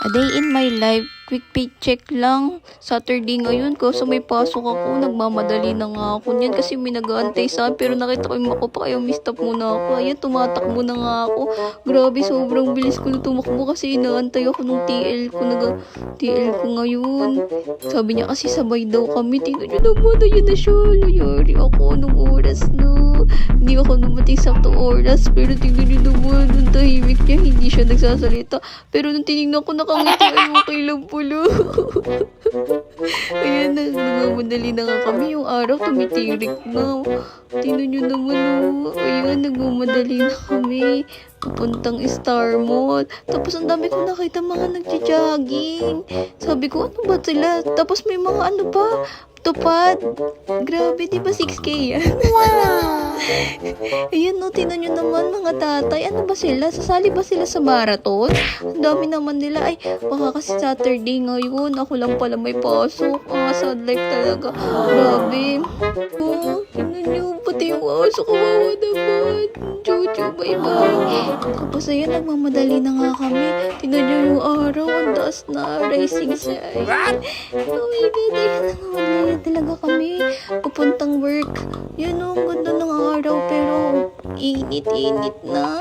A day in my life, quick paycheck lang. Saturday ngayon, kaso may pasok ako. Nagmamadali na nga ako niyan kasi may nag-aantay sa akin. Pero nakita ko yung mako pa, kaya mistop muna ako. Ayan, tumatakbo na nga ako. Grabe, sobrang bilis ko na tumakbo kasi inaantay ako nung TL ko. TL ko ngayon. Sabi niya kasi sabay daw kami. Tingnan niyo naman, ayun na siya. Layari ako nung oras na. Hindi ako numating sakto oras. Pero tingnan niyo naman, nung tahimik niya, hindi siya nagsasalita. Pero nung tinignan ko, nakangiti, ay okay lang pala. Ayan, nagmamadali na nga kami. Yung araw, tumitirik na. Tingnan nyo naman, oh. Ayan, nagmamadali na kami. Papuntang Star Mall. Tapos ang dami ko nakita mga nagja-jogging. Sabi ko, ano ba sila? Tapos may mga ano pa, tupad. Grabe, di ba 6K yan? Wow! Ayan, no, tinan nyo naman mga tatay. Ano ba sila? Sasali ba sila sa marathon? Ang dami naman nila. Ay, baka kasi Saturday ngayon. Ako lang pala may pasok. Sad life talaga. Grabe. Oh, tinan nyo. Pati yung aso. Kawawa naman. Chuchu, bye-bye. Tapos ayan, nagmamadali na nga kami. Tinan nyo yung araw. Ang taas na. Racing siya. Oh my God. Ayan, nagmamadali talaga kami. Pupuntang work. Yan o, ganda ng araw. Pero init na.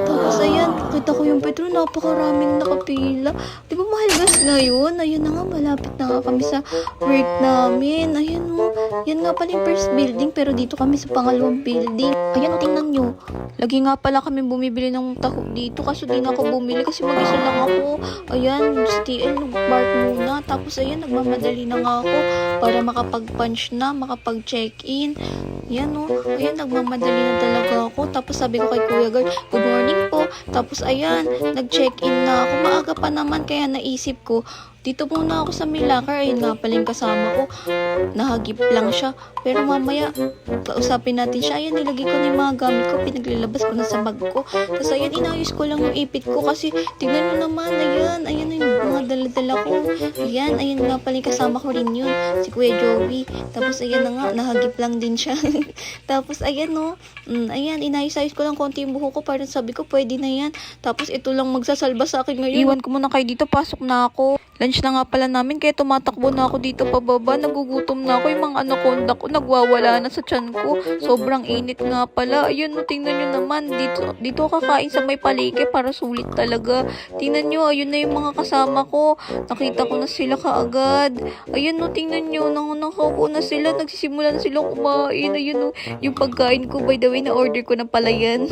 Tapos ayan, kita ko yung Petro. Napakaraming nakapila. Di ba mahal gas ngayon? Ayun na nga, malapit na nga kami sa work namin. Ayan o. Yan nga pala yung first building. Pero dito kami sa pangalawang building. Ayan o, tingnan nyo. Lagi nga pala kami bumibili ng taho dito. Kaso di na ako bumili kasi mag-isa lang ako. Ayan, sa TL, nag-park muna. Tapos ayan, nagmamadali na nga ako para makapag-punch na, makapag-check-in. Yan o. Ayan, nagmamadali na talaga ako. Tapos sabi ko kay Kuya Girl, good morning po. Tapos ayan, nag-check-in na ako. Maaga pa naman kaya naisip ko, dito muna ako sa Milakar. Ayun nga pala yung kasama ko. Nahagip lang siya. Pero mamaya, kausapin natin siya. Ayan, nilagay ko na yung mga gamit ko. Pinaglalabas ko na sa bag ko. Tapos ayan, inayos ko lang yung ipit ko. Kasi tignan nyo naman, ayan. Ayan na yung mga dala-dala ko. Ayan, ayan nga pala yung kasama ko rin yun. Si Kuya Joey. Tapos ayan na nga, nahagip lang din siya. Tapos ayan no. Ayan, inayos-ayos ko lang konti yung buho ko. Parang sabi ko, pwede na yan. Tapos ito lang magsasalba sa akin ngayon. Iwan ko muna kayo dito. Pasok na ako. Lunch na nga pala namin, kaya tumatakbo na ako dito pababa. Nagugutom na ako. Yung mga anaconda ko, nagwawala na sa tiyan ko. Sobrang init nga pala. Ayun, no, tingnan nyo naman. Dito kakain sa may palengke para sulit talaga. Tingnan nyo, ayun na yung mga kasama ko. Nakita ko na sila kaagad. Ayun, no, tingnan nyo. Nakaupo na sila. Nagsisimula na silang kumain. Ayun, no, yung pagkain ko. By the way, na-order ko na pala yan.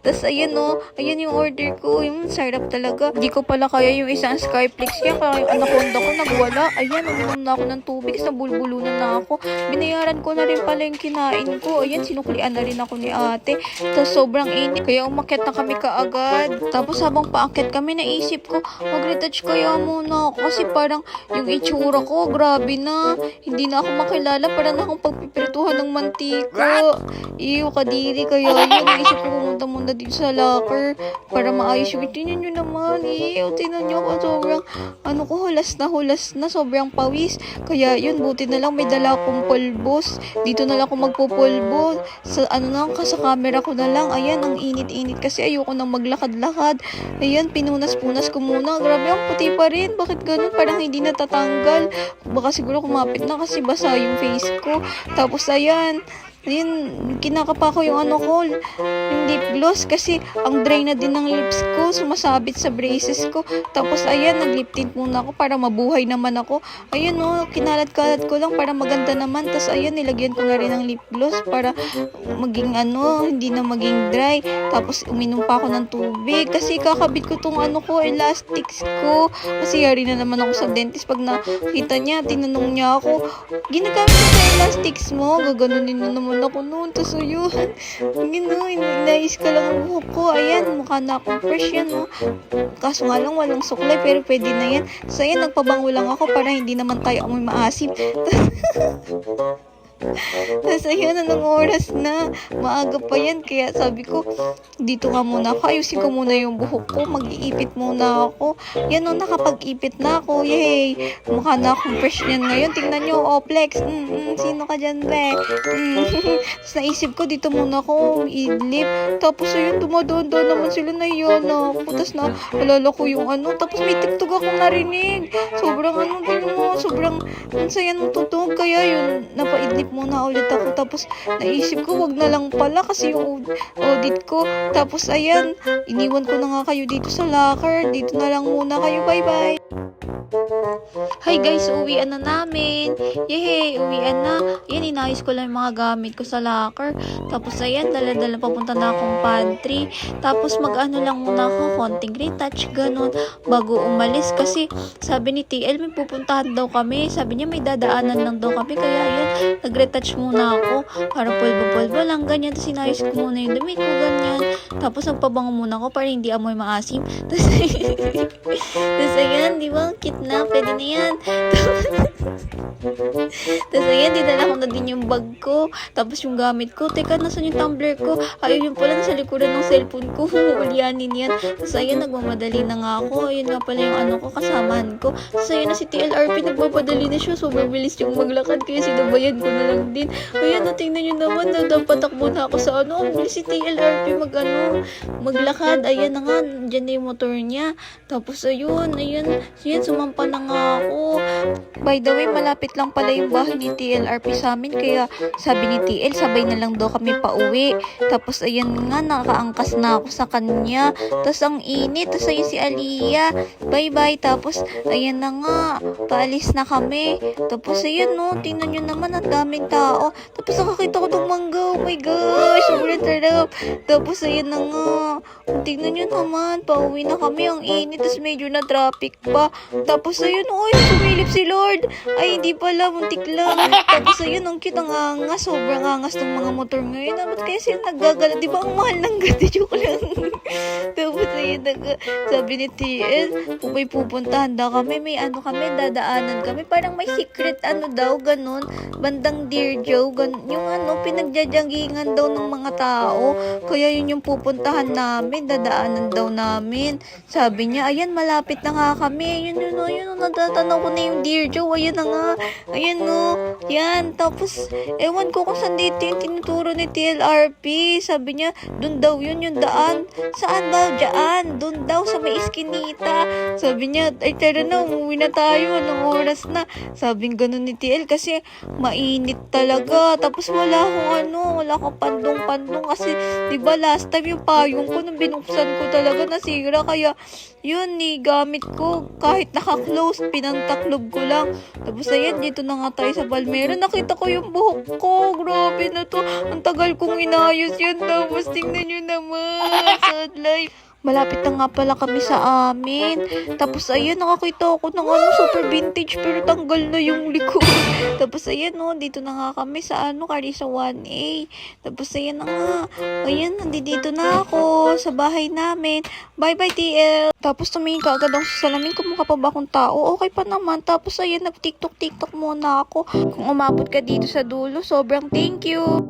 Tapos, ayun, no. Ayun yung order ko. Yung sarap talaga. Hindi ko pala kaya yung isang Skyflix yan. Yung anaconda ko nagwala. Ayan, uminom na ako ng tubig. Nabulbulunan na ako. Binayaran ko na rin pala yung kinain ko. Ayan, sinuklian na rin ako ni ate. Tapos sobrang init. Kaya umakyat na kami kaagad. Tapos habang paakyat kami, naisip ko, mag-retouch kaya muna ako. Kasi parang yung itsura ko, grabe na. Hindi na ako makilala. Parang akong pagpipirtuhan ng mantika. Iyo, kadiri. Kaya yun, naisip ko pumunta muna dito sa locker para maayos yung tingnan nyo naman. Iyo, tingnan nyo ako. Sobrang hulas na, sobrang pawis. Kaya yun, buti na lang may dala akong pulbos. Dito na lang ako magpupulbo. Sa sa camera ko na lang. Ayan, ang init-init kasi ayoko nang maglakad-lakad. Ayan, pinunas-punas ko muna. Grabe, ang puti pa rin. Bakit ganun? Parang hindi natatanggal. Baka siguro kumapit na kasi basa yung face ko. Tapos ayan, kinakapa ko yung yung lip gloss kasi ang dry na din ng lips ko, sumasabit sa braces ko. Tapos ayan, nag-lip tint muna ako para mabuhay naman ako. Ayun no, kinalat-kalat ko lang para maganda naman. Tapos ayan, nilagyan ko na rin ng lip gloss para maging hindi na maging dry. Tapos uminom pa ako ng tubig kasi kakabit ko tong elastics ko. Kasi yari na naman ako sa dentist. Pag nakita niya, tinanong niya ako, ginagamit ko sa elastics mo? Gaganunin na naman ako noon. Tapos ayun, inayos ko lang ang buhok ko. Ayan, mukha na akong fresh yan, no? Kaso nga lang, walang suklay, pero pwede na yan. So ayan, nagpabango lang ako para hindi naman tayo amoy maasim. Tapos ayun, anong oras na? Maaga pa yan. Kaya sabi ko, dito nga muna ako. Ayusin ko muna yung buhok ko. Mag-iipit muna ako. Yan o, nakapag-ipit na ako. Yay! Mukha na akong fresh yan ngayon. Tingnan nyo, oh, flex. Sino ka dyan, be? Tapos naisip ko, dito muna ako idlip. Tapos ayun, dumadaan naman sila na yun. Tapos na, alala ko yung ano. Tapos may tiktok akong narinig. Sobrang ano, tingnan mo. Sobrang ang saya ng tutog. Kaya yun, napaidlip muna ulit ako. Tapos naisip ko, wag na lang pala kasi yung audit ko. Tapos ayan, iniwan ko na nga kayo dito sa locker. Dito na lang muna kayo. Bye-bye! Hi guys, uwian na namin. Yehey, uwian na. Yan, inayos ko lang yung mga gamit ko sa locker. Tapos ayan, dala-dala papunta na akong pantry. Tapos mag-ano lang muna ako, konting retouch, ganun, bago umalis. Kasi sabi ni TL, may pupuntahan daw kami. Sabi niya may dadaanan lang daw kami. Kaya ayan, nag-retouch muna ako. Para pulbo-pulbo lang, ganyan. Tapos inayos ko muna yung damit ko, ganyan. Tapos nagpabango muna ako para hindi amoy maasim. Tapos ayan, di ba? Cute na, pwede na yan. Tapos ayan, dinala ko na din yung bag ko. Tapos yung gamit ko. Teka, nasan yung tumbler ko? Ayun yung pala, nasa likuran ng cellphone ko. Ulianin yan. Tapos ayan, nagmamadali na nga ako. Ayun nga pala yung ano ko, kasamahan ko. Tapos ayan na si TLRP, nagmamadali na siya. Sobrang bilis yung maglakad. Kaya sinabayan ko na lang din. Ayan, tingnan nyo naman. Patakbo na ako sa ano. Ang bilis si TLRP maglakad. Ayan na nga, dyan na yung motor niya. Tapos ayun, sumampa na nga ako. By the way, malapit lang pala yung bahay ni TLRP sa amin. Kaya sabi ni TL, sabay na lang daw kami pauwi. Tapos ayan nga, nakaangkas na ako sa kanya. Tapos ang init. Tapos ayun si Aliyah. Bye-bye. Tapos ayan na nga, paalis na kami. Tapos ayan no, tingnan nyo naman, ang daming tao. Tapos nakakita ko ng mangga. Oh my gosh, sobrang sarap. Tapos ayan na nga, tingnan nyo naman, pauwi na kami. Ang init. Tapos medyo na traffic pa. Tapos ayun, oy, sumilip si Lord. Ay, hindi pala, muntik lang. Tapos ayun, ang cute, ang angas. Sobrang angas ng mga motor ngayon. Ba't kaya sila naggagala? Di ba ang mahal ng ganda? Joke lang. Tapos ayun, sabi ni TL, kung may pupuntahan daw kami, may ano kami, dadaanan kami. Parang may secret ano daw, ganun. Bandang Dear Joe, yung ano, pinagjajanggingan daw ng mga tao. Kaya yun yung pupuntahan namin, dadaanan daw namin. Sabi niya, ayan, malapit na nga kami. Yun, natatanaw ko na yung Dear Joe. Ayan na nga. Ayan no. Yan. Tapos, ewan ko kung saan dito yung tinuturo ni TLRP. Sabi niya, dun daw yun yung daan. Saan ba? Diyan. Dun daw sa may iskinita. Sabi niya, ay tara na, umuwi na tayo. Anong oras na? Sabi ganun ni TL kasi mainit talaga. Tapos wala akong pandong-pandong kasi, di ba last time yung payong ko nung binuksan ko talaga nasira. Kaya, yun, gamit ko. Kahit naka-close, pinantaklob ko lang. Tapos ayan, dito na nga tayo sa Palmera. Nakita ko yung buhok ko. Grabe na to. Ang tagal kong inayos yan. Tapos tingnan nyo naman. Sad life. Malapit na nga pala kami sa amin. Tapos ayan, nakakita ako ng super vintage pero tanggal na yung likod. Tapos ayan dito na nga kami sa Carissa 1A. Tapos ayan na nga. Ayan, nandito na ako sa bahay namin. Bye-bye TL. Tapos tumingin ka agad ako sa salamin kung mukha pa ba akong tao. Okay pa naman. Tapos ayan, nag-tiktok muna ako. Kung umabot ka dito sa dulo, sobrang thank you.